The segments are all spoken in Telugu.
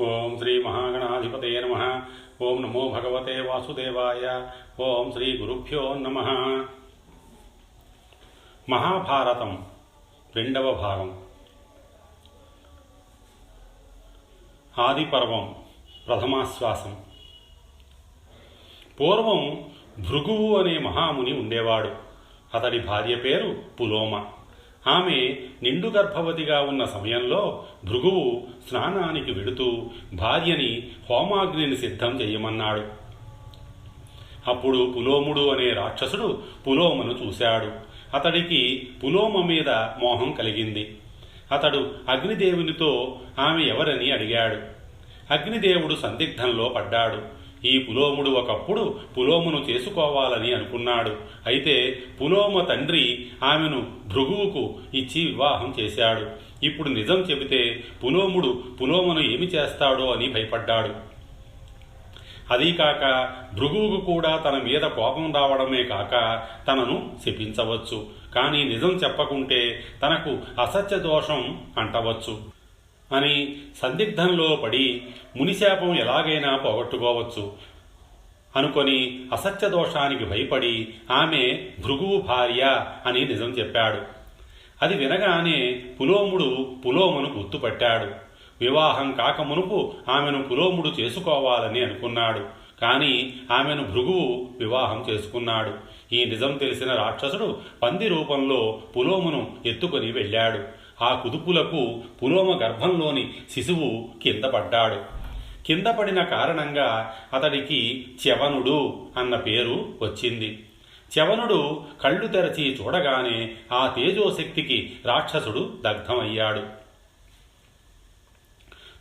ఓం శ్రీ మహాగణాధిపతయే నమః. ఓం నమో భగవతే వాసుదేవాయ. ఓం శ్రీ గురుభ్యో నమః. మహాభారతం రెండవ భాగం. ఆదిపర్వం ప్రథమాశ్వాసం. పూర్వం భృగువు అనే మహాముని ఉండేవాడు. అతడి భార్య పేరు పులోమ. ఆమె నిండు గర్భవతిగా ఉన్న సమయంలో భృగువు స్నానానికి వెడుతూ భార్యని హోమాగ్నిని సిద్ధం చేయమన్నాడు. అప్పుడు పులోముడు అనే రాక్షసుడు పులోమను చూశాడు. అతడికి పులోమ మీద మోహం కలిగింది. అతడు అగ్నిదేవునితో ఆమె ఎవరని అడిగాడు. అగ్నిదేవుడు సందిగ్ధంలో పడ్డాడు. ఈ పులోముడు ఒకప్పుడు పులోమును చేసుకోవాలని అనుకున్నాడు. అయితే పులోమ తండ్రి ఆమెను భృగువుకు ఇచ్చి వివాహం చేశాడు. ఇప్పుడు నిజం చెబితే పులోముడు పులోమను ఏమి చేస్తాడో అని భయపడ్డాడు. అదీకాక భృగువుకు కూడా తన మీద కోపం రావడమే కాక తనను శపించవచ్చు. కానీ నిజం చెప్పకుంటే తనకు అసత్య దోషం అంటవచ్చు అని సందిగ్ధంలో పడి మునిశాపం ఎలాగైనా పోగొట్టుకోవచ్చు అనుకొని అసత్య దోషానికి భయపడి ఆమె భృగువు భార్య అని నిజం చెప్పాడు. అది వినగానే పులోముడు పులోమను గుర్తుపట్టాడు. వివాహం కాకమునుపు ఆమెను పులోముడు చేసుకోవాలని అనుకున్నాడు. కానీ ఆమెను భృగువు వివాహం చేసుకున్నాడు. ఈ నిజం తెలిసిన రాక్షసుడు పంది రూపంలో పులోమును ఎత్తుకొని వెళ్ళాడు. ఆ కుదుపులకు పులోమ గర్భంలోని శిశువు కింద పడ్డాడు. కింద పడిన కారణంగా అతడికి చ్యవనుడు అన్న పేరు వచ్చింది. చ్యవనుడు కళ్ళు తెరచి చూడగానే ఆ తేజోశక్తికి రాక్షసుడు దగ్ధమయ్యాడు.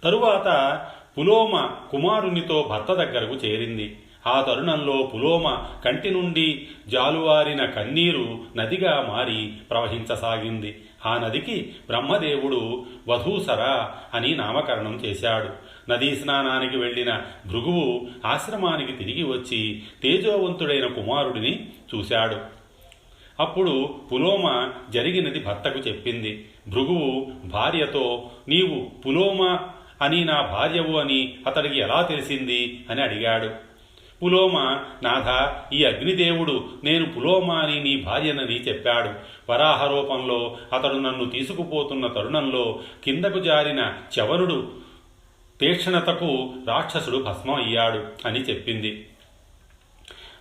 తరువాత పులోమ కుమారునితో భర్త దగ్గరకు చేరింది. ఆ తరుణంలో పులోమ కంటి నుండి జాలువారిన కన్నీరు నదిగా మారి ప్రవహించసాగింది. ఆ నదికి బ్రహ్మదేవుడు వధూసర అని నామకరణం చేశాడు. నదీ స్నానానికి వెళ్ళిన భృగువు ఆశ్రమానికి తిరిగి వచ్చి తేజోవంతుడైన కుమారుడిని చూశాడు. అప్పుడు పులోమ జరిగినది భర్తకు చెప్పింది. భృగువు భార్యతో, నీవు పులోమ అని నా భార్యవు అని అతడికి ఎలా తెలిసింది అని అడిగాడు. పులోమ, నాథ, ఈ అగ్నిదేవుడు నేను పులోమ అని నీ భార్యనని చెప్పాడు. వరాహ రూపంలో అతడు నన్ను తీసుకుపోతున్న తరుణంలో కిందకు జారిన చ్యవనుడు తీక్షణతకు రాక్షసుడు భస్మం అయ్యాడు అని చెప్పింది.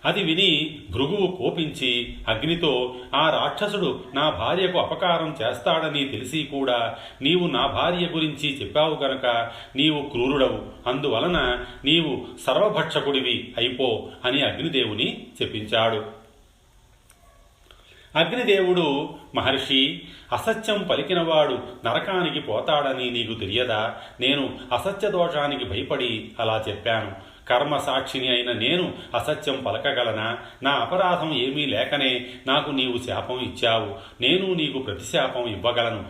అది విని భృగువు కోపించి అగ్నితో, ఆ రాక్షసుడు నా భార్యకు అపకారం చేస్తాడని తెలిసి కూడా నీవు నా భార్య గురించి చెప్పావు గనక నీవు క్రూరుడవు, అందువలన నీవు సర్వభక్షకుడివి అయిపో అని అగ్నిదేవుని చెప్పించాడు. అగ్నిదేవుడు, మహర్షి, అసత్యం పలికినవాడు నరకానికి పోతాడని నీకు తెలియదా? నేను అసత్య దోషానికి భయపడి అలా చెప్పాను. కర్మ సాక్షిని అయిన నేను అసత్యం పలకగలనా? నా అపరాధం ఏమీ లేకనే నాకు నీవు శాపం ఇచ్చావు. నేను నీకు ప్రతిశాపం ఇవ్వగలను.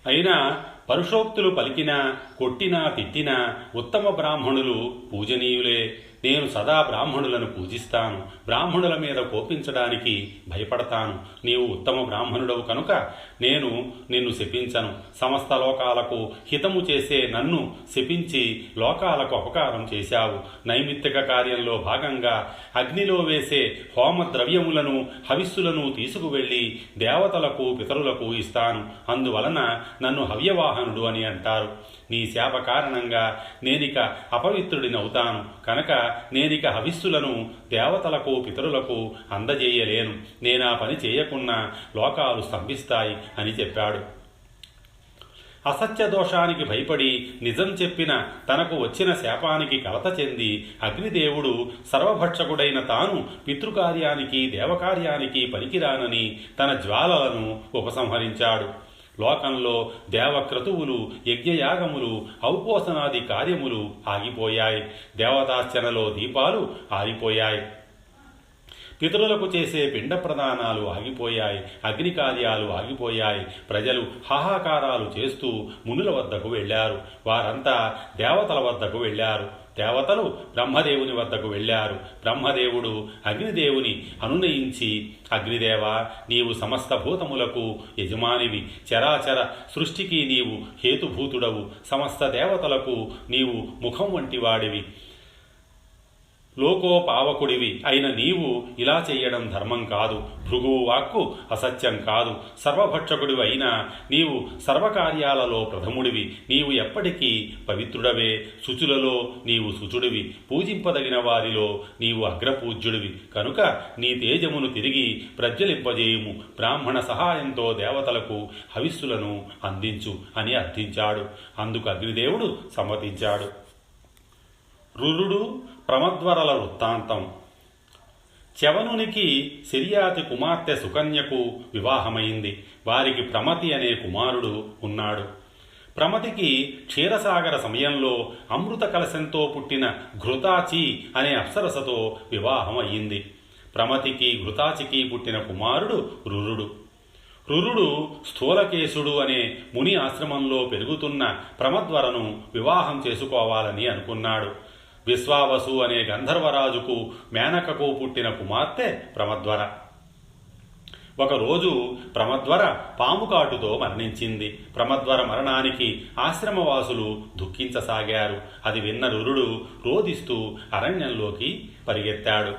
అయినా పరుషోక్తులు పలికినా, కొట్టినా, తిట్టినా ఉత్తమ బ్రాహ్మణులు పూజనీయులే. నేను సదా బ్రాహ్మణులను పూజిస్తాను. బ్రాహ్మణుల మీద కోపించడానికి భయపడతాను. నీవు ఉత్తమ బ్రాహ్మణుడవు కనుక నేను నిన్ను శపించను. సమస్త లోకాలకు హితము చేసే నన్ను శపించి లోకాలకు అపకారం చేశావు. నైమిత్తిక కార్యంలో భాగంగా అగ్నిలో వేసే హోమ ద్రవ్యములను, హవిస్సులను తీసుకువెళ్ళి దేవతలకు, పితరులకు ఇస్తాను. అందువలన నన్ను హవ్యవాహనుడు అని అంటారు. నీ శాప కారణంగా నేనిక అపవిత్రుడినవుతాను కనుక నేనిక హవిస్సులను దేవతలకు, పితరులకు అందజేయలేను. నేనా పని చేయకున్నా లోకాలు స్తంభిస్తాయి అని చెప్పాడు. అసత్య దోషానికి భయపడి నిజం చెప్పిన తనకు వచ్చిన శాపానికి కలత చెంది అగ్నిదేవుడు సర్వభక్షకుడైన తాను పితృకార్యానికి, దేవకార్యానికి పనికిరానని తన జ్వాలలను ఉపసంహరించాడు. లోకంలో దేవక్రతువులు, యజ్ఞయాగములు, ఔపోసనాది కార్యములు ఆగిపోయాయి. దేవతార్చనలో దీపాలు ఆరిపోయాయి. పితరులకు చేసే పిండ ప్రదానాలు ఆగిపోయాయి, అగ్ని కార్యాలు ఆగిపోయాయి. ప్రజలు హాహాకారాలు చేస్తూ మునుల వద్దకు వెళ్ళారు. వారంతా దేవతల వద్దకు వెళ్ళారు. దేవతలు బ్రహ్మదేవుని వద్దకు వెళ్ళారు. బ్రహ్మదేవుడు అగ్నిదేవుని అనునయించి, అగ్నిదేవ, నీవు సమస్త భూతములకు యజమానివి, చరాచర సృష్టికి నీవు హేతుభూతుడవు, సమస్త దేవతలకు నీవు ముఖం వంటి వాడివి, లోకోపావకుడివి అయిన నీవు ఇలా చెయ్యడం ధర్మం కాదు. భృగువు వాక్కు అసత్యం కాదు. సర్వభక్షకుడివి అయినా నీవు సర్వకార్యాలలో ప్రథముడివి. నీవు ఎప్పటికీ పవిత్రుడవే. శుచులలో నీవు శుచుడివి. పూజింపదగిన వారిలో నీవు అగ్రపూజ్యుడివి. కనుక నీ తేజమును తిరిగి ప్రజ్వలింపజేయుము. బ్రాహ్మణ సహాయంతో దేవతలకు హవిస్సులను అందించు అని అర్థించాడు. అందుకు అగ్నిదేవుడు సమ్మతించాడు. రురుడు ప్రమద్వరల వృత్తాంతం. చ్యవనునికి శర్యాతి కుమార్తె సుకన్యకు వివాహమైంది. వారికి ప్రమతి అనే కుమారుడు ఉన్నాడు. ప్రమతికి క్షీరసాగర సమయంలో అమృత కలశంతో పుట్టిన ఘృతాచి అనే అప్సరసతో వివాహం అయ్యింది. ప్రమతికి ఘృతాచికి పుట్టిన కుమారుడు రురుడు. రురుడు స్థూలకేశుడు అనే ముని ఆశ్రమంలో పెరుగుతున్న ప్రమద్వరను వివాహం చేసుకోవాలని అనుకున్నాడు. విశ్వావసు అనే గంధర్వరాజుకు మేనకకు పుట్టిన కుమార్తె ప్రమద్వర. ఒకరోజు ప్రమద్వర పాముకాటుతో మరణించింది. ప్రమద్వర మరణానికి ఆశ్రమవాసులు దుఃఖించసాగారు. అది విన్న రురుడు రోదిస్తూ అరణ్యంలోకి పరిగెత్తాడు.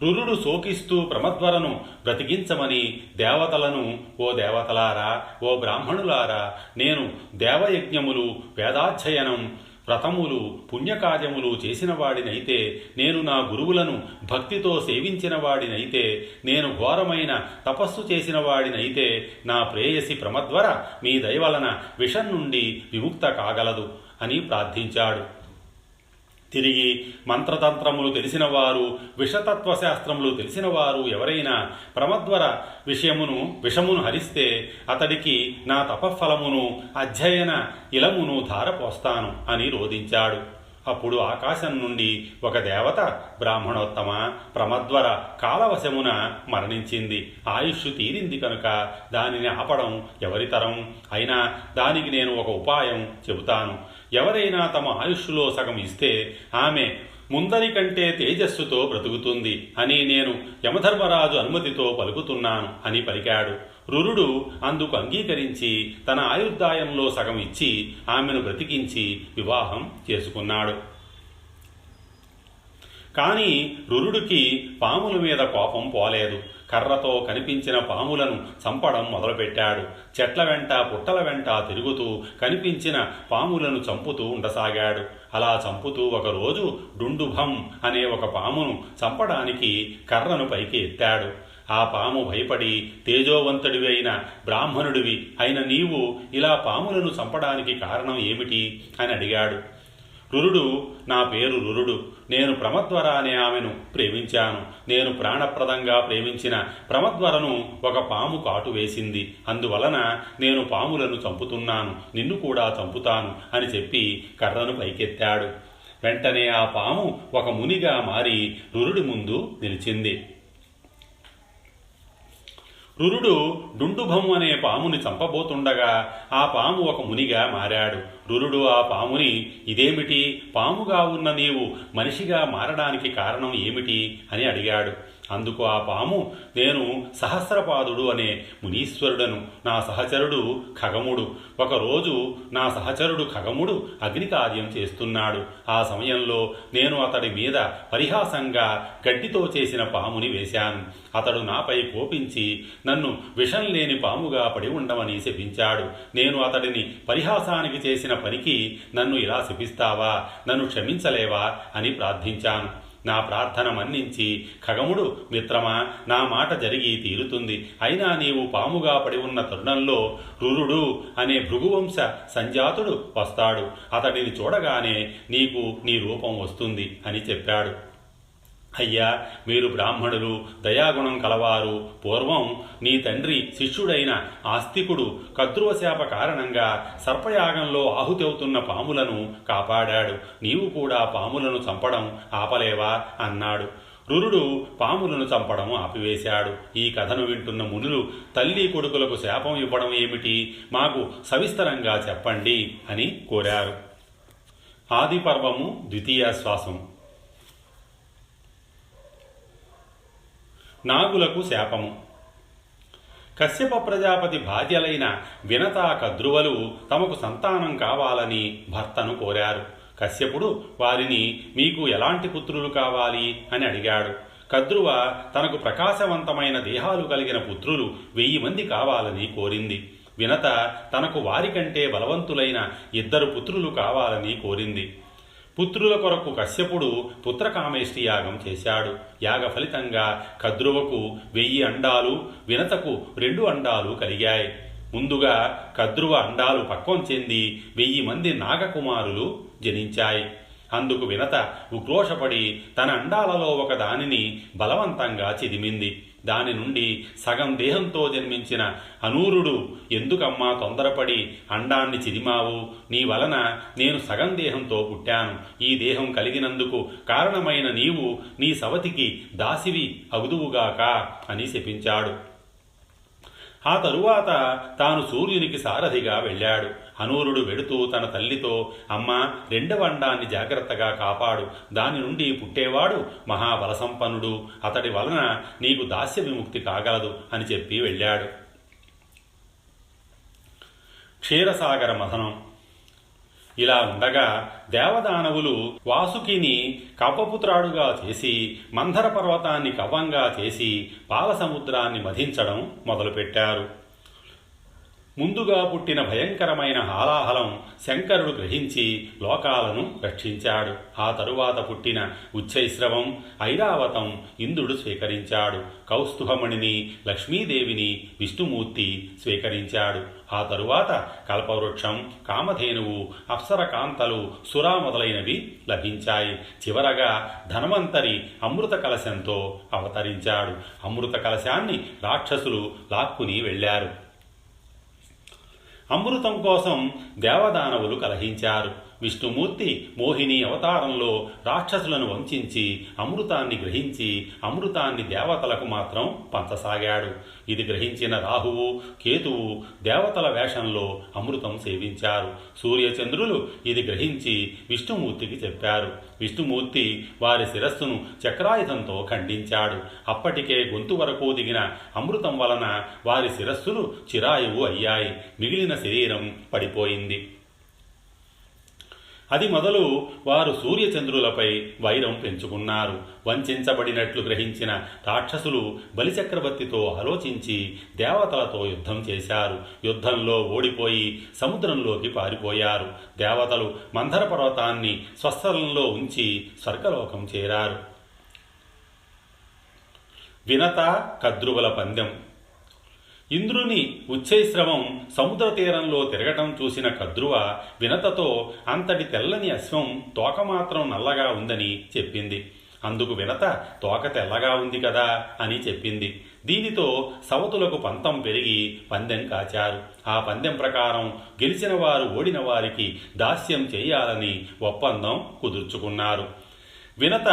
రురుడు శోకిస్తూ ప్రమద్వరను బ్రతికించమని దేవతలను, ఓ దేవతలారా, ఓ బ్రాహ్మణులారా, నేను దేవయజ్ఞములు, వేదాధ్యయనం, వ్రతములు, పుణ్యకార్యములు చేసిన వాడినైతే, నేను నా గురువులను భక్తితో సేవించిన వాడినైతే, నేను ఘోరమైన తపస్సు చేసిన వాడినైతే, నా ప్రేయసి ప్రమద్వర మీ దయవలన విషం నుండి విముక్త కాగలదు అని ప్రార్థించాడు. తిరిగి మంత్రతంత్రములు తెలిసినవారు, విషతత్వశాస్త్రములు తెలిసినవారు ఎవరైనా ప్రమద్వర విషమును హరిస్తే అతడికి నా తపఫలమును, అధ్యయన ఇలమును ధారపోస్తాను అని రోధించాడు. అప్పుడు ఆకాశం నుండి ఒక దేవత, బ్రాహ్మణోత్తమ, ప్రమద్వర కాలవశమున మరణించింది. ఆయుష్షు తీరింది కనుక దానిని ఆపడం ఎవరితరం? అయినా దానికి నేను ఒక ఉపాయం చెబుతాను. ఎవరైనా తమ ఆయుష్లో సగం ఇస్తే ఆమె ముందరి కంటే తేజస్సుతో బ్రతుకుతుంది అని నేను యమధర్మరాజు అనుమతితో పలుకుతున్నాను అని పలికాడు. రురుడు అందుకు అంగీకరించి తన ఆయుర్దాయంలో సగం ఇచ్చి ఆమెను బ్రతికించి వివాహం చేసుకున్నాడు. కానీ రురుడికి పాముల మీద కోపం పోలేదు. కర్రతో కనిపించిన పాములను చంపడం మొదలుపెట్టాడు. చెట్ల వెంట పుట్టల వెంట తిరుగుతూ కనిపించిన పాములను చంపుతూ ఉండసాగాడు. అలా చంపుతూ ఒకరోజు డుండుభం అనే ఒక పామును చంపడానికి కర్రను పైకి ఎత్తాడు. ఆ పాము భయపడి, తేజోవంతుడివి అయిన బ్రాహ్మణుడివి అయిన నీవు ఇలా పాములను చంపడానికి కారణం ఏమిటి అని అడిగాడు. రురుడు, నా పేరు రురుడు. నేను ప్రమద్వర అనే ఆమెను ప్రేమించాను. నేను ప్రాణప్రదంగా ప్రేమించిన ప్రమద్వరను ఒక పాము కాటు వేసింది. అందువలన నేను పాములను చంపుతున్నాను, నిన్ను కూడా చంపుతాను అని చెప్పి కర్రను పైకెత్తాడు. వెంటనే ఆ పాము ఒక మునిగా మారి రురుడి ముందు నిలిచింది. రురుడు డుండుభం అనే పాముని చంపబోతుండగా ఆ పాము ఒక మునిగా మారాడు. రురుడు ఆ పాముని, ఇదేమిటి, పాముగా ఉన్న నీవు మనిషిగా మారడానికి కారణం ఏమిటి అని అడిగాడు. అందుకు ఆ పాము, నేను సహస్రపాదుడు అనే మునీశ్వరుడను. నా సహచరుడు ఖగముడు. ఒకరోజు నా సహచరుడు ఖగముడు అగ్నికార్యం చేస్తున్నాడు. ఆ సమయంలో నేను అతడి మీద పరిహాసంగా గడ్డితో చేసిన పాముని వేశాను. అతడు నాపై కోపించి నన్ను విషం లేని పాముగా పడి ఉండమని శపించాడు. నేను అతడిని పరిహాసానికి చేసిన పనికి నన్ను ఇలా శపిస్తావా, నన్ను క్షమించలేవా అని ప్రార్థించాను. నా ప్రార్థన మన్నించి ఖగముడు, మిత్రమా, నా మాట జరిగి తీరుతుంది. అయినా నీవు పాముగా పడి ఉన్న తరుణంలో రురుడు అనే భృగువంశ సంజాతుడు వస్తాడు. అతడిని చూడగానే నీకు నీ రూపం వస్తుంది అని చెప్పాడు. అయ్యా, మీరు బ్రాహ్మణులు, దయాగుణం కలవారు. పూర్వం నీ తండ్రి శిష్యుడైన ఆస్తికుడు కద్రువశాప కారణంగా సర్పయాగంలో ఆహుతవుతున్న పాములను కాపాడాడు. నీవు కూడా పాములను చంపడం ఆపలేవా అన్నాడు. రురుడు పాములను చంపడం ఆపివేశాడు. ఈ కథను వింటున్న మునులు తల్లి కొడుకులకు శాపం ఇవ్వడం ఏమిటి, మాకు సవిస్తరంగా చెప్పండి అని కోరారు. ఆదిపర్వము ద్వితీయాశ్వాసం. నాగులకు శాపము. కశ్యప ప్రజాపతి భార్యలైన వినత కద్రువలు తమకు సంతానం కావాలని భర్తను కోరారు. కశ్యపుడు వారిని మీకు ఎలాంటి పుత్రులు కావాలి అని అడిగాడు. కద్రువ తనకు ప్రకాశవంతమైన దేహాలు కలిగిన పుత్రులు 1000 మంది కావాలని కోరింది. వినత తనకు వారికంటే బలవంతులైన 2 పుత్రులు కావాలని కోరింది. పుత్రుల కొరకు కశ్యపుడు పుత్రకామేష్టి యాగం చేశాడు. యాగ ఫలితంగా కద్రువకు 1000 అండాలు, వినతకు 2 అండాలు కలిగాయి. ముందుగా కద్రువ అండాలు పక్వం చెంది 1000 మంది నాగకుమారులు జనించాయి. అందుకు వినత ఉక్రోషపడి తన అండాలలో ఒక దానిని బలవంతంగా చిదిమింది. దాని నుండి సగం దేహంతో జన్మించిన అనూరుడు, ఎందుకమ్మా తొందరపడి అండాన్ని చిదిమావు? నీ వలన నేను సగం దేహంతో పుట్టాను. ఈ దేహం కలిగినందుకు కారణమైన నీవు నీ సవతికి దాసివి అగుదువుగాక అని శపించాడు. ఆ తరువాత తాను సూర్యునికి సారథిగా వెళ్ళాడు. అనూరుడు వెడుతూ తన తల్లితో, అమ్మా, 2వ అండాన్ని జాగ్రత్తగా కాపాడు. దాని నుండి పుట్టేవాడు మహాబలసంపన్నుడు. అతడి వలన నీకు దాస్య విముక్తి కాగలదు అని చెప్పి వెళ్ళాడు. క్షీరసాగర మథనం. ఇలా ఉండగా దేవదానవులు వాసుకిని కవ్వపుత్రాడుగా చేసి మంధర పర్వతాన్ని కవ్వంగా చేసి పాలసముద్రాన్ని మధించడం మొదలుపెట్టారు. ముందుగా పుట్టిన భయంకరమైన హాలాహలం శంకరుడు గ్రహించి లోకాలను రక్షించాడు. ఆ తరువాత పుట్టిన ఉచ్చైశ్రవం, ఐరావతం ఇంద్రుడు స్వీకరించాడు. కౌస్తుభమణిని, లక్ష్మీదేవిని విష్ణుమూర్తి స్వీకరించాడు. ఆ తరువాత కల్పవృక్షం, కామధేనువు, అప్సరకాంతలు, సురా మొదలైనవి లభించాయి. చివరగా ధన్వంతరి అమృత కలశంతో అవతరించాడు. అమృత కలశాన్ని రాక్షసులు లాక్కుని వెళ్ళారు. అమృతం కోసం దేవదానవులు కలహించారు. విష్ణుమూర్తి మోహిని అవతారంలో రాక్షసులను వంచించి అమృతాన్ని గ్రహించి అమృతాన్ని దేవతలకు మాత్రం పంచసాగాడు. ఇది గ్రహించిన రాహువు, కేతువు దేవతల వేషంలో అమృతం సేవించారు. సూర్యచంద్రులు ఇది గ్రహించి విష్ణుమూర్తికి చెప్పారు. విష్ణుమూర్తి వారి శిరస్సును చక్రాయుధంతో ఖండించాడు. అప్పటికే గొంతు వరకు దిగిన అమృతం వలన వారి శిరస్సులు చిరాయువు అయ్యాయి. మిగిలిన శరీరం పడిపోయింది. అది మొదలు వారు సూర్యచంద్రులపై వైరం పెంచుకున్నారు. వంచబడినట్లు గ్రహించిన రాక్షసులు బలిచక్రవర్తితో ఆలోచించి దేవతలతో యుద్ధం చేశారు. యుద్ధంలో ఓడిపోయి సముద్రంలోకి పారిపోయారు. దేవతలు మంధర పర్వతాన్ని స్వస్థలంలో ఉంచి స్వర్గలోకం చేరారు. వినత కద్రువుల పందెం. ఇంద్రుని ఉచ్చైశ్రవం సముద్ర తీరంలో తిరగటం చూసిన కద్రువ వినతతో అంతటి తెల్లని అశ్వం తోక మాత్రం నల్లగా ఉందని చెప్పింది. అందుకు వినత తోక తెల్లగా ఉంది కదా అని చెప్పింది. దీనితో సవతులకు పంతం పెరిగి పందెం కాచారు. ఆ పందెం ప్రకారం గెలిచిన వారు ఓడిన వారికి దాస్యం చేయాలని ఒప్పందం కుదుర్చుకున్నారు. వినత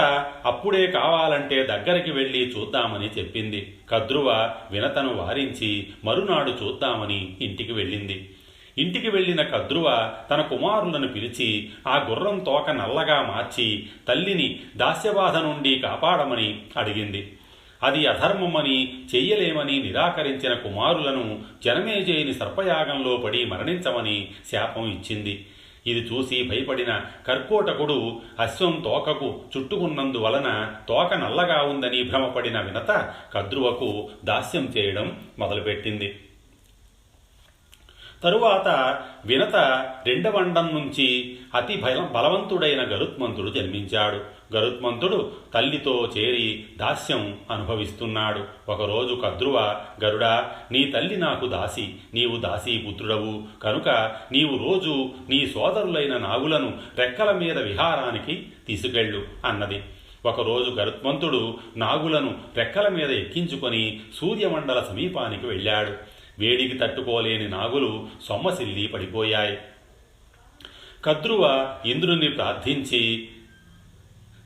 అప్పుడే కావాలంటే దగ్గరికి వెళ్ళి చూద్దామని చెప్పింది. కద్రువ వినతను వారించి మరునాడు చూద్దామని ఇంటికి వెళ్ళింది. ఇంటికి వెళ్ళిన కద్రువ తన కుమారులను పిలిచి ఆ గుర్రం తోక నల్లగా మార్చి తల్లిని దాస్యబాధ నుండి కాపాడమని అడిగింది. అది అధర్మమని చెయ్యలేమని నిరాకరించిన కుమారులను జనమేజయుని సర్పయాగంలో పడి మరణించమని శాపం ఇచ్చింది. ఇది చూసి భయపడిన కర్కోటకుడు అశ్వం తోకకు చుట్టుకున్నందువలన తోక నల్లగా ఉందని భ్రమపడిన వినత కద్రువకు దాస్యం చేయడం మొదలుపెట్టింది. తరువాత వినత 2వ అండం నుంచి అతి బలవంతుడైన గరుత్మంతుడు జన్మించాడు. గరుత్మంతుడు తల్లితో చేరి దాస్యం అనుభవిస్తున్నాడు. ఒకరోజు కద్రువ, గరుడా, నీ తల్లి నాకు దాసి, నీవు దాసీపుత్రుడవు కనుక నీవు రోజు నీ సోదరులైన నాగులను రెక్కల మీద విహారానికి తీసుకెళ్ళు అన్నది. ఒకరోజు గరుత్మంతుడు నాగులను రెక్కల మీద ఎక్కించుకొని సూర్యమండల సమీపానికి వెళ్ళాడు. వేడికి తట్టుకోలేని నాగులు సొమ్మసిల్లి పడిపోయాయి. కద్రువ ఇంద్రుని ప్రార్థించి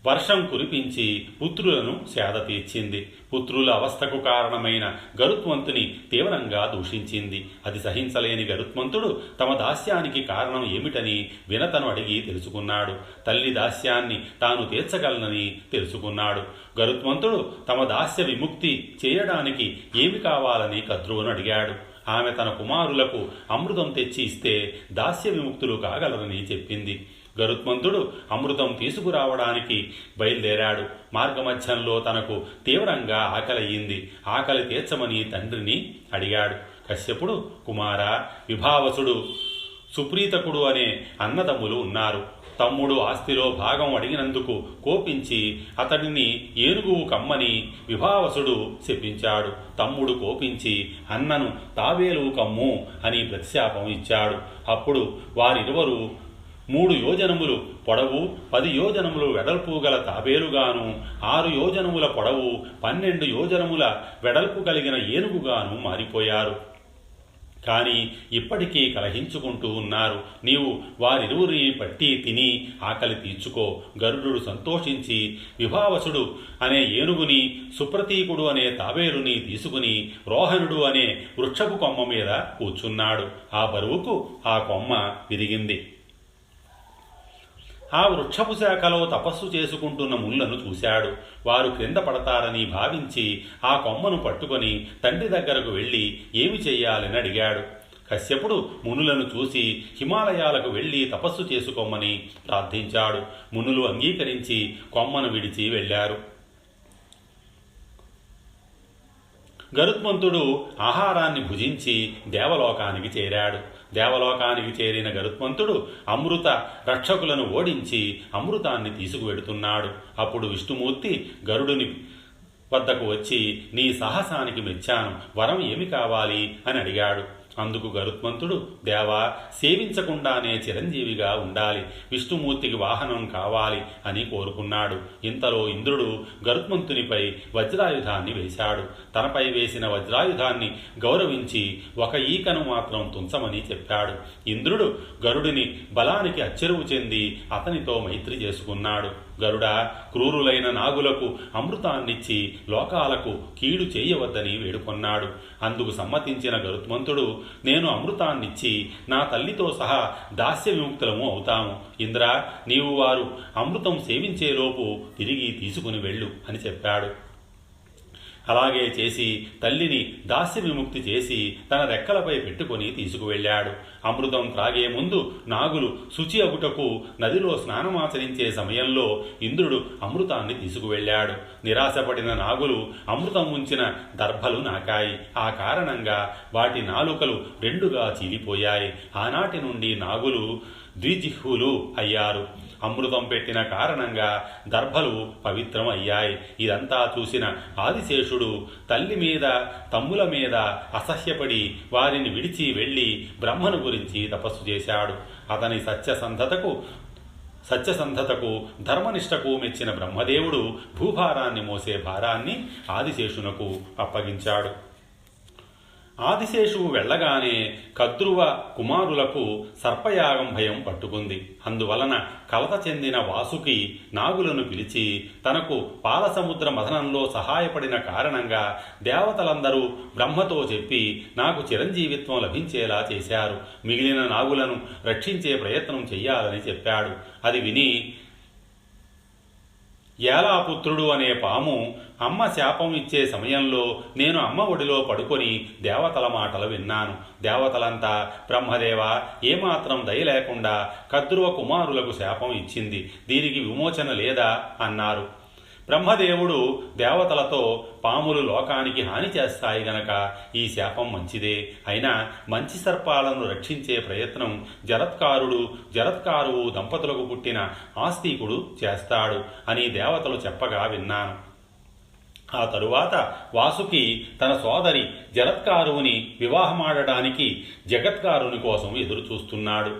వర్షం కురిపించి పుత్రులను సేద తీర్చింది. పుత్రుల అవస్థకు కారణమైన గరుత్మంతుని తీవ్రంగా దూషించింది. అది సహించలేని గరుత్మంతుడు తమ దాస్యానికి కారణం ఏమిటని వినతను అడిగి తెలుసుకున్నాడు. తల్లి దాస్యాన్ని తాను తీర్చగలనని తెలుసుకున్నాడు. గరుత్మంతుడు తమ దాస్య విముక్తి చేయడానికి ఏమి కావాలని కద్రువును అడిగాడు. ఆమె తన కుమారులకు అమృతం తెచ్చి ఇస్తే దాస్య విముక్తులు కాగలరని చెప్పింది. గరుత్మంతుడు అమృతం తీసుకురావడానికి బయలుదేరాడు. మార్గమధ్యంలో తనకు తీవ్రంగా ఆకలయ్యింది. ఆకలి తీర్చమని తండ్రిని అడిగాడు. కశ్యపుడు, కుమారా, విభావసుడు, సుప్రీతకుడు అనే అన్నదమ్ములు ఉన్నారు. తమ్ముడు ఆస్తిలో భాగం అడిగినందుకు కోపించి అతడిని ఏనుగువు కమ్మని విభావసుడు శపించాడు. తమ్ముడు కోపించి అన్నను తాబేలువు కమ్ము అని ప్రతిశాపం ఇచ్చాడు. అప్పుడు వారిరువరు 3 యోజనములు పొడవు 10 యోజనములు వెడల్పు గల తాబేలుగాను 6 యోజనముల పొడవు 12 యోజనముల వెడల్పు కలిగిన ఏనుగుగాను మారిపోయారు. కానీ ఇప్పటికీ కలహించుకుంటూ ఉన్నారు. నీవు వారిరువురిని పట్టి తిని ఆకలి తీర్చుకో. గరుడు సంతోషించి విభావసుడు అనే ఏనుగుని, సుప్రతీకుడు అనే తాబేలుని తీసుకుని రోహణుడు అనే వృక్షపు కొమ్మ మీద కూర్చున్నాడు. ఆ బరువుకు ఆ కొమ్మ విరిగింది. ఆ వృక్షపు శాఖలో తపస్సు చేసుకుంటున్న మునులను చూశాడు. వారు క్రింద పడతారని భావించి ఆ కొమ్మను పట్టుకొని తండ్రి దగ్గరకు వెళ్ళి ఏమి చెయ్యాలని అడిగాడు. కశ్యపుడు మునులను చూసి హిమాలయాలకు వెళ్ళి తపస్సు చేసుకోమని ప్రార్థించాడు. మునులు అంగీకరించి కొమ్మను విడిచి వెళ్ళారు. గరుత్మంతుడు ఆహారాన్ని భుజించి దేవలోకానికి చేరాడు. దేవలోకానికి చేరిన గరుత్మంతుడు అమృత రక్షకులను ఓడించి అమృతాన్ని తీసుకువెడుతున్నాడు. అప్పుడు విష్ణుమూర్తి గరుడుని వద్దకు వచ్చి, నీ సాహసానికి మెచ్చాను, వరం ఏమి కావాలి అని అడిగాడు. అందుకు గరుత్మంతుడు, దేవా, సేవించకుండానే చిరంజీవిగా ఉండాలి, విష్ణుమూర్తికి వాహనం కావాలి అని కోరుకున్నాడు. ఇంతలో ఇంద్రుడు గరుత్మంతునిపై వజ్రాయుధాన్ని వేశాడు. తనపై వేసిన వజ్రాయుధాన్ని గౌరవించి ఒక ఈకను మాత్రం తుంచమని చెప్పాడు. ఇంద్రుడు గరుడిని బలానికి అచ్చెరువు చెంది అతనితో మైత్రి చేసుకున్నాడు. గరుడా, క్రూరులైన నాగులకు అమృతాన్నిచ్చి లోకాలకు కీడు చేయవద్దని వేడుకొన్నాడు. అందుకు సమ్మతించిన గరుత్మంతుడు, నేను అమృతాన్నిచ్చి నా తల్లితో సహా దాస్య విముక్తులము అవుతాము. ఇంద్ర, నీవు వారు అమృతం సేవించేలోపు తిరిగి తీసుకుని వెళ్ళు అని చెప్పాడు. అలాగే చేసి తల్లిని దాస్య విముక్తి చేసి తన రెక్కలపై పెట్టుకుని తీసుకువెళ్ళాడు. అమృతం త్రాగే ముందు నాగులు శుచి అగుటకు నదిలో స్నానమాచరించే సమయంలో ఇంద్రుడు అమృతాన్ని తీసుకువెళ్ళాడు. నిరాశపడిన నాగులు అమృతం ఉంచిన దర్భలు నాకాయి. ఆ కారణంగా వాటి నాలుకలు 2గా చీలిపోయాయి. ఆనాటి నుండి నాగులు ద్విజిహ్వులు అయ్యారు. అమృతం పెట్టిన కారణంగా దర్భలు పవిత్రం అయ్యాయి. ఇదంతా చూసిన ఆదిశేషుడు తల్లి మీద తమ్ముల మీద అసహ్యపడి వారిని విడిచి వెళ్ళి బ్రహ్మను గురించి తపస్సు చేశాడు. అతని సత్యసంధతకు ధర్మనిష్టకు మెచ్చిన బ్రహ్మదేవుడు భూభారాన్ని మోసే భారాన్ని ఆదిశేషునకు అప్పగించాడు. ఆదిశేషువు వెళ్ళగానే కద్రువ కుమారులకు సర్పయాగం భయం పట్టుకుంది. అందువలన కలత చెందిన వాసుకి నాగులను పిలిచి తనకు పాలసముద్ర మథనంలో సహాయపడిన కారణంగా దేవతలందరూ బ్రహ్మతో చెప్పి నాకు చిరంజీవిత్వం లభించేలా చేశారు. మిగిలిన నాగులను రక్షించే ప్రయత్నం చెయ్యాలని చెప్పాడు. అది విని ఏలాపుత్రుడు అనే పాము అమ్మ శాపం ఇచ్చే సమయంలో నేను అమ్మ ఒడిలో పడుకొని దేవతల మాటలు విన్నాను. దేవతలంతా బ్రహ్మదేవ, ఏమాత్రం దయ లేకుండా కద్రువ కుమారులకు శాపం ఇచ్చింది, దీనికి విమోచన లేదా అన్నారు. బ్రహ్మదేవుడు దేవతలతో పాములు లోకానికి హాని చేస్తాయి గనక ఈ శాపం మంచిదే, అయినా మంచి సర్పాలను రక్షించే ప్రయత్నం జరత్కారువు దంపతులకు పుట్టిన ఆస్తికుడు చేస్తాడు అని దేవతలు చెప్పగా విన్నాను. ఆ తరువాత వాసుకి తన సోదరి జరత్కారువుని వివాహమాడడానికి జగత్కారుని కోసం ఎదురు చూస్తున్నాడు.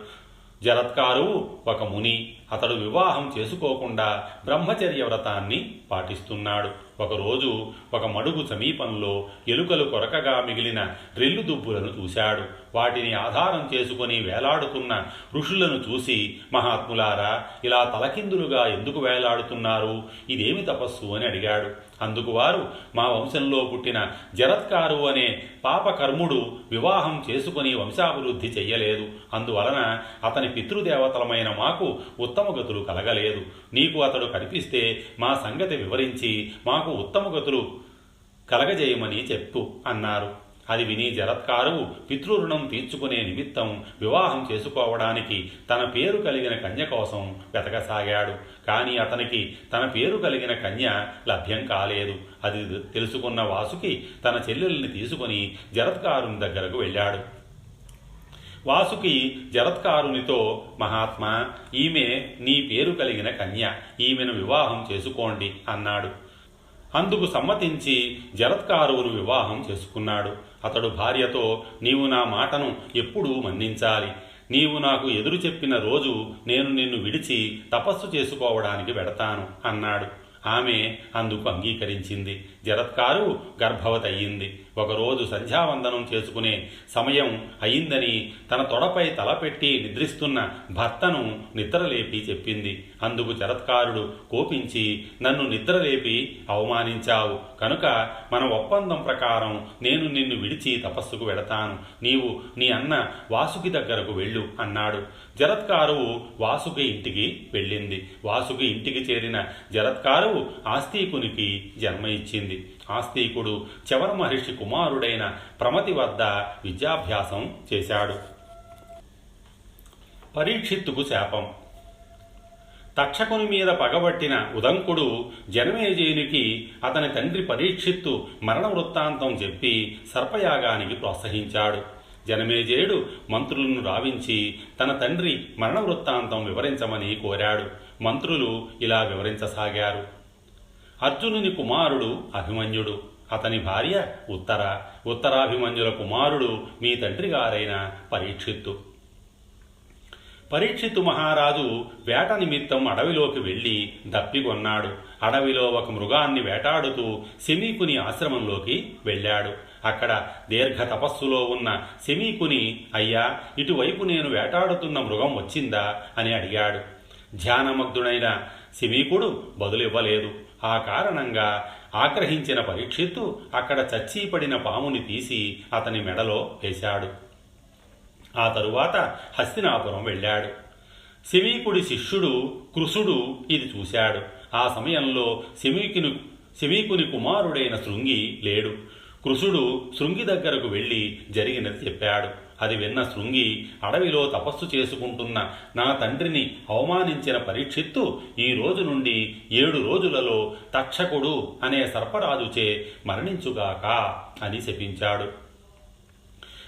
జరత్కారువు ఒక ముని. అతడు వివాహం చేసుకోకుండా బ్రహ్మచర్య వ్రతాన్ని పాటిస్తున్నాడు. ఒకరోజు ఒక మడుగు సమీపంలో ఎలుకలు కొరకగా మిగిలిన రెల్లు దుబ్బులను చూశాడు. వాటిని ఆధారం చేసుకుని వేలాడుతున్న ఋషులను చూసి, మహాత్ములారా, ఇలా తలకిందులుగా ఎందుకు వేలాడుతున్నారు? ఇదేమి తపస్సు అని అడిగాడు. అందుకు వారు, మా వంశంలో పుట్టిన జరత్కారు అనే పాపకర్ముడు వివాహం చేసుకుని వంశాభివృద్ధి చెయ్యలేదు. అందువలన అతని పితృదేవతలమైన మాకు ఉత్తమగతులు కలగలేదు. నీకు అతడు కనిపిస్తే మా సంగతి వివరించి మాకు ఉత్తమగతులు కలగజేయమని చెప్పు అన్నారు. అది విని జరత్కారువు పితృరుణం తీర్చుకునే నిమిత్తం వివాహం చేసుకోవడానికి తన పేరు కలిగిన కన్య కోసం వెతకసాగాడు. కానీ అతనికి తన పేరు కలిగిన కన్య లభ్యం కాలేదు. అది తెలుసుకున్న వాసుకి తన చెల్లెల్ని తీసుకుని జరత్కారుని దగ్గరకు వెళ్ళాడు. వాసుకి జరత్కారునితో, మహాత్మా, ఈమె నీ పేరు కలిగిన కన్య, ఈమెను వివాహం చేసుకోండి అన్నాడు. అందుకు సమ్మతించి జరత్కారువును వివాహం చేసుకున్నాడు. అతడు భార్యతో, నీవు నా మాటను ఎప్పుడూ మన్నించాలి. నీవు నాకు ఎదురు చెప్పిన రోజు నేను నిన్ను విడిచి తపస్సు చేసుకోవడానికి వెడతాను అన్నాడు. ఆమె అందుకు అంగీకరించింది. జరత్కారు గర్భవతి అయ్యింది. ఒకరోజు సంధ్యావందనం చేసుకునే సమయం అయిందని తన తొడపై తలపెట్టి నిద్రిస్తున్న భర్తను నిద్రలేపి చెప్పింది. అందుకు జరత్కారుడు కోపించి, నన్ను నిద్రలేపి అవమానించావు కనుక మన ఒప్పందం ప్రకారం నేను నిన్ను విడిచి తపస్సుకు వెడతాను. నీవు నీ అన్న వాసుకి దగ్గరకు వెళ్ళు అన్నాడు. జరత్కారువు వాసుకి ఇంటికి వెళ్ళింది. వాసుకి ఇంటికి చేరిన జరత్కారువు ఆస్తికునికి జన్మ ఇచ్చింది. ఆస్తికుడు చవర మహర్షి కుమారుడైన ప్రమతి వద్ద విద్యాభ్యాసం చేశాడు. పరీక్షిత్తుకు శాపం. తక్షకుని మీద పగబట్టిన ఉదంకుడు జనమేజయునికి అతని తండ్రి పరీక్షిత్తు మరణ వృత్తాంతం చెప్పి సర్పయాగానికి ప్రోత్సహించాడు. జనమేజయుడు మంత్రులను రావించి తన తండ్రి మరణ వృత్తాంతం వివరించమని కోరాడు. మంత్రులు ఇలా వివరించసాగారు. అర్జునుని కుమారుడు అభిమన్యుడు, అతని భార్య ఉత్తరాభిమన్యుల కుమారుడు మీ తండ్రి గారైన పరీక్షిత్తు. పరీక్షిత్తు మహారాజు వేట నిమిత్తం అడవిలోకి వెళ్ళి దప్పికొన్నాడు. అడవిలో ఒక మృగాన్ని వేటాడుతూ శమీకుని ఆశ్రమంలోకి వెళ్ళాడు. అక్కడ దీర్ఘ తపస్సులో ఉన్న శమీకుని, అయ్యా, ఇటువైపు నేను వేటాడుతున్న మృగం వచ్చిందా అని అడిగాడు. ధ్యానమగ్ధుడైన శమీకుడు బదులివ్వలేదు. ఆ కారణంగా ఆగ్రహించిన పరీక్షిత్తు అక్కడ చచ్చీపడిన పాముని తీసి అతని మెడలో వేశాడు. ఆ తరువాత హస్తినాపురం వెళ్ళాడు. శమీకుడి శిష్యుడు కృసుడు ఇది చూశాడు. ఆ సమయంలో శమీకుని కుమారుడైన శృంగి లేడు. కృసుడు శృంగి దగ్గరకు వెళ్ళి జరిగినది చెప్పాడు. అది విన్న శృంగి, అడవిలో తపస్సు చేసుకుంటున్న నా తండ్రిని అవమానించిన పరీక్షిత్తు ఈ రోజు నుండి 7 రోజులలో తక్షకుడు అనే సర్పరాజుచే మరణించుగాక అని శపించాడు.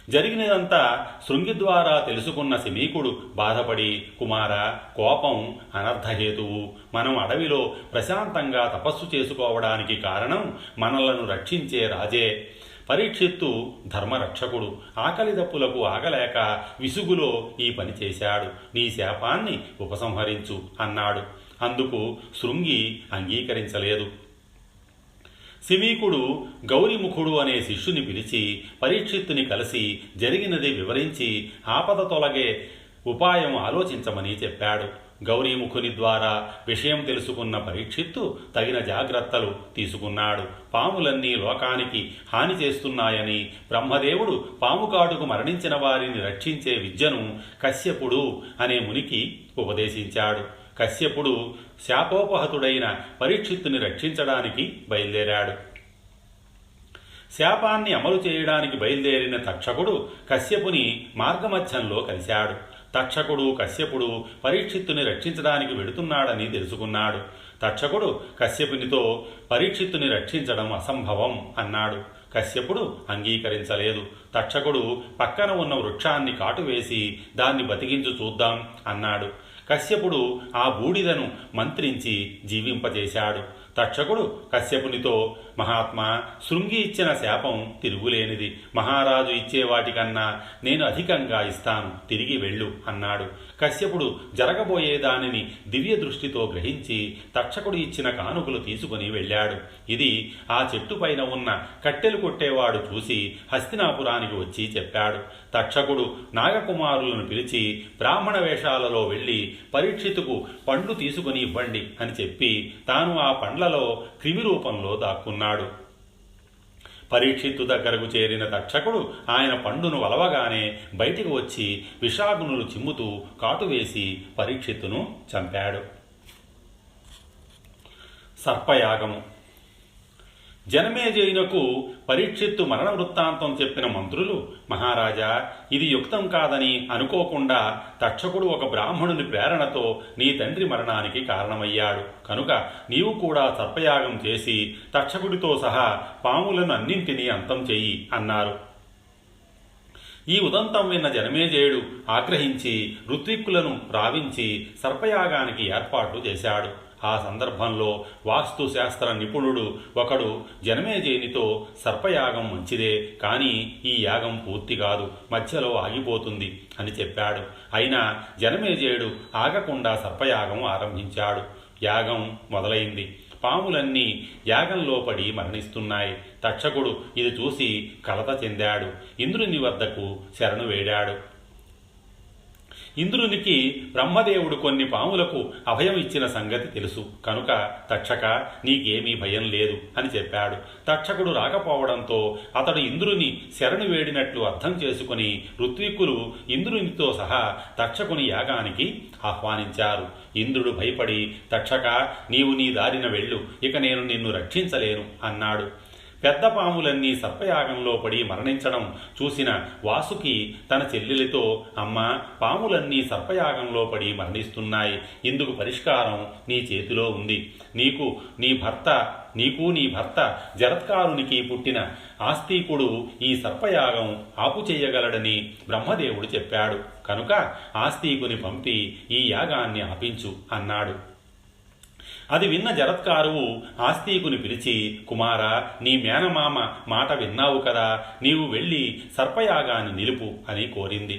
జరిగినదంతా శృంగి ద్వారా తెలుసుకున్న శమీకుడు బాధపడి, కుమారా, కోపం అనర్థహేతువు. మనం అడవిలో ప్రశాంతంగా తపస్సు చేసుకోవడానికి కారణం మనలను రక్షించే రాజే. పరీక్షిత్తు ధర్మరక్షకుడు. ఆకలి దప్పులకు ఆగలేక విసుగులో ఈ పని చేశాడు. నీ శాపాన్ని ఉపసంహరించు అన్నాడు. అందుకు శృంగి అంగీకరించలేదు. శమీకుడు గౌరిముఖుడు అనే శిష్యుని పిలిచి పరీక్షిత్తుని కలిసి జరిగినది వివరించి ఆపద తొలగే ఉపాయం ఆలోచించమని చెప్పాడు. గౌరీముఖుని ద్వారా విషయం తెలుసుకున్న పరీక్షిత్తు తగిన జాగ్రత్తలు తీసుకున్నాడు. పాములన్నీ లోకానికి హాని చేస్తున్నాయని బ్రహ్మదేవుడు పాముకాటుకు మరణించిన వారిని రక్షించే విద్యను కశ్యపుడు అనే మునికి ఉపదేశించాడు. కశ్యపుడు శాపోపహతుడైన పరీక్షిత్తుని రక్షించడానికి బయలుదేరాడు. శాపాన్ని అమలు చేయడానికి బయలుదేరిన తక్షకుడు కశ్యపుని మార్గమధ్యంలో కలిశాడు. తక్షకుడు కశ్యపుడు పరీక్షిత్తుని రక్షించడానికి వెడుతున్నాడని తెలుసుకున్నాడు. తక్షకుడు కశ్యపునితో పరీక్షిత్తుని రక్షించడం అసంభవం అన్నాడు. కశ్యపుడు అంగీకరించలేదు. తక్షకుడు పక్కన ఉన్న వృక్షాన్ని కాటువేసి దాన్ని బతికించు చూద్దాం అన్నాడు. కశ్యపుడు ఆ బూడిదను మంత్రించి జీవింపజేశాడు. తక్షకుడు కశ్యపునితో, మహాత్మా, శృంగి ఇచ్చిన శాపం తిరుగులేనిది. మహారాజు ఇచ్చే వాటికన్నా నేను అధికంగా ఇస్తాను, తిరిగి వెళ్ళు అన్నాడు. కశ్యపుడు జరగబోయే దానిని దివ్య దృష్టితో గ్రహించి తక్షకుడు ఇచ్చిన కానుకలు తీసుకుని వెళ్ళాడు. ఇది ఆ చెట్టు పైన ఉన్న కట్టెలు కొట్టేవాడు చూసి హస్తినాపురానికి వచ్చి చెప్పాడు. తక్షకుడు నాగకుమారులను పిలిచి బ్రాహ్మణ వేషాలలో వెళ్ళి పరీక్షితుకు పండ్లు తీసుకుని ఇవ్వండి అని చెప్పి తాను ఆ పండ్లలో క్రిమి రూపంలో దాక్కున్నాడు. పరీక్షిత్తు దగ్గరకు చేరిన తక్షకుడు ఆయన పండును వలవగానే బయటికి వచ్చి విషాగునులు చిమ్ముతూ కాటువేసి పరీక్షిత్తును చంపాడు. సర్పయాగము. జనమేజయునకు పరీక్షిత్తు మరణ వృత్తాంతం చెప్పిన మంత్రులు, మహారాజా, ఇది యుక్తం కాదని అనుకోకుండా తక్షకుడు ఒక బ్రాహ్మణుని ప్రేరణతో నీ తండ్రి మరణానికి కారణమయ్యాడు. కనుక నీవు కూడా సర్పయాగం చేసి తక్షకుడితో సహా పాములను అన్నింటినీ అంతం చెయ్యి అన్నారు. ఈ ఉదంతం విన్న జనమేజయుడు ఆగ్రహించి ఋత్విక్కులను రావించి సర్పయాగానికి ఏర్పాట్లు చేశాడు. ఆ సందర్భంలో వాస్తుశాస్త్ర నిపుణుడు ఒకడు జనమేజయునితో, సర్పయాగం మంచిదే, కానీ ఈ యాగం పూర్తి కాదు, మధ్యలో ఆగిపోతుంది అని చెప్పాడు. అయినా జనమేజయుడు ఆగకుండా సర్పయాగం ఆరంభించాడు. యాగం మొదలైంది. పాములన్నీ యాగంలో పడి మరణిస్తున్నాయి. తక్షకుడు ఇది చూసి కలత చెందాడు. ఇంద్రుని వద్దకు శరణు వేడాడు. ఇంద్రునికి బ్రహ్మదేవుడు కొన్ని పాములకు అభయం ఇచ్చిన సంగతి తెలుసు కనుక, తక్షక, నీకేమీ భయం లేదు అని చెప్పాడు. తక్షకుడు రాకపోవడంతో అతడు ఇంద్రుని శరణు వేడినట్లు అర్థం చేసుకుని ఋత్విక్కులు ఇంద్రునితో సహా తక్షకుని యాగానికి ఆహ్వానించారు. ఇంద్రుడు భయపడి, తక్షక, నీవు నీ దారిన వెళ్ళు, ఇక నేను నిన్ను రక్షించలేను అన్నాడు. పెద్ద పాములన్నీ సర్పయాగంలో పడి మరణించడం చూసిన వాసుకి తన చెల్లెలితో, అమ్మా, పాములన్నీ సర్పయాగంలో పడి మరణిస్తున్నాయి, ఇందుకు పరిష్కారం నీ చేతిలో ఉంది. నీకు నీ భర్త జరత్కారునికి పుట్టిన ఆస్తికుడు ఈ సర్పయాగం ఆపు చేయగలడని బ్రహ్మదేవుడు చెప్పాడు. కనుక ఆస్తికుని పంపి ఈ యాగాన్ని ఆపించు అన్నాడు. అది విన్న జరత్కారువు ఆస్తికుని పిలిచి, కుమారా, నీ మేనమామ మాట విన్నావు కదా, నీవు వెళ్ళి సర్పయాగాన్ని నిలుపు అని కోరింది.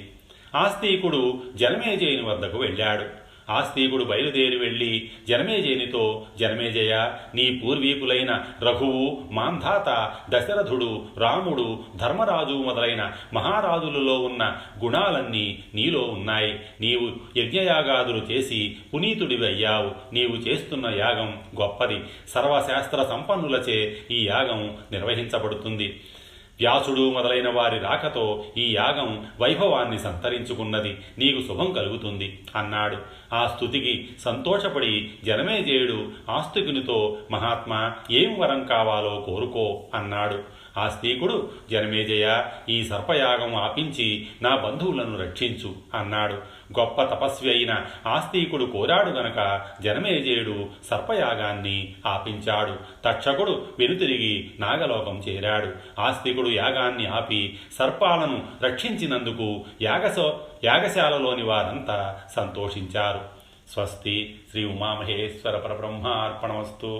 ఆస్తికుడు జనమేజయుని వద్దకు వెళ్ళాడు. ఆస్తికుడు బయలుదేరి వెళ్ళి జనమేజయునితో, జనమేజయ, నీ పూర్వీకులైన రఘువు, మాంధాత, దశరథుడు, రాముడు, ధర్మరాజు మొదలైన మహారాజులలో ఉన్న గుణాలన్నీ నీలో ఉన్నాయి. నీవు యజ్ఞయాగాదులు చేసి పునీతుడివి అయ్యావు. నీవు చేస్తున్న యాగం గొప్పది. సర్వశాస్త్ర సంపన్నులచే ఈ యాగం నిర్వహించబడుతుంది. వ్యాసుడు మొదలైన వారి రాకతో ఈ యాగం వైభవాన్ని సంతరించుకున్నది. నీకు శుభం కలుగుతుంది అన్నాడు. ఆ స్తుతికి సంతోషపడి జనమేజయుడు ఆస్తికునితో, మహాత్మా, ఏం వరం కావాలో కోరుకో అన్నాడు. ఆస్తికుడు, జనమేజయ, ఈ సర్పయాగం ఆపించి నా బంధువులను రక్షించు అన్నాడు. గొప్ప తపస్వి అయిన ఆస్తికుడు కోరాడు గనక జనమేజయుడు సర్పయాగాన్ని ఆపించాడు. తక్షకుడు వెనుతిరిగి నాగలోకం చేరాడు. ఆస్తికుడు యాగాన్ని ఆపి సర్పాలను రక్షించినందుకు యాగశాలలోని వారంతా సంతోషించారు. స్వస్తి. శ్రీ ఉమామహేశ్వర పరబ్రహ్మార్పణమస్తు.